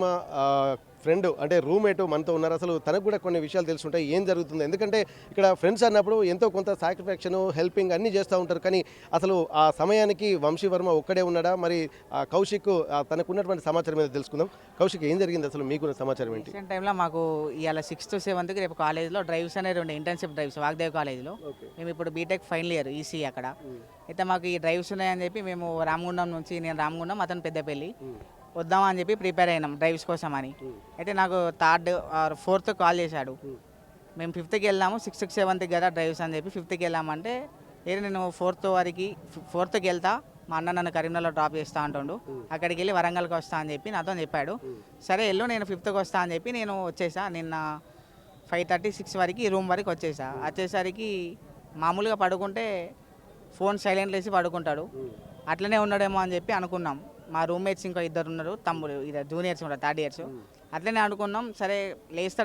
మా ఫ్రెండ్ అంటే రూమ్మేట్ మనతో ఉన్నారు. అసలు తనకు కూడా కొన్ని విషయాలు తెలుసుంటాయి ఏం జరుగుతుంది. ఎందుకంటే ఇక్కడ ఫ్రెండ్స్ అన్నప్పుడు ఎంతో కొంత సాక్రిఫాక్షన్, హెల్పింగ్ అన్నీ చేస్తూ ఉంటారు. కానీ అసలు ఆ సమయానికి వంశీవర్మ ఒక్కడే ఉన్నాడా? మరి కౌశిక్ తనకున్నటువంటి సమాచారం మీద తెలుసుకుందాం. కౌశిక్ ఏం జరిగింది అసలు మీకున్న సమాచారం ఏంటి? రీసెంట్ టైంలో మాకు ఇవాళ 6th 7th రేపు కాలేజ్లో డ్రైవ్స్ అనేవి ఉండే ఇంటర్న్షిప్ డ్రైవ్స్ వాగ్దేవ్ కాలేజ్లో. ఓకే. మేము ఇప్పుడు బీటెక్ ఫైనల్ ఇయర్ ఈసీ అక్కడ. అయితే మాకు ఈ డ్రైవ్స్ ఉన్నాయని చెప్పి మేము రామగుండం నుంచి, నేను రామగుండం అతను పెద్దపల్లి వద్దామని చెప్పి ప్రిపేర్ అయినాం డ్రైవ్స్ కోసం అని. అయితే నాకు 3rd or 4th కాల్ చేశాడు. మేము 5th వెళ్దాము, 6th 7th కదా డ్రైవ్స్ అని చెప్పి 5th వెళ్ళామంటే లేదు నేను 4th వెళ్తా, మా అన్న నన్ను కరీంనగర్లో డ్రాప్ చేస్తా అంటుండు, అక్కడికి వెళ్ళి వరంగల్కి వస్తా అని చెప్పి నాతో చెప్పాడు. సరే వెళ్ళు నేను 5th వస్తా అని చెప్పి నేను వచ్చేసా. నిన్న 5:30 6 వరకు ఈ రూమ్ వరకు వచ్చేసరికి మామూలుగా పడుకుంటే ఫోన్ సైలెంట్ వేసి పడుకుంటాడు. అట్లనే ఉన్నాడేమో అని చెప్పి అనుకున్నాం. మా రూమ్మేట్స్ ఇంకా 2 ఉన్నారు, తమ్ముడు, ఇది జూనియర్స్ ఉంటారు 3rd years. అట్లనే అనుకున్నాం. సరే లేస్తాడు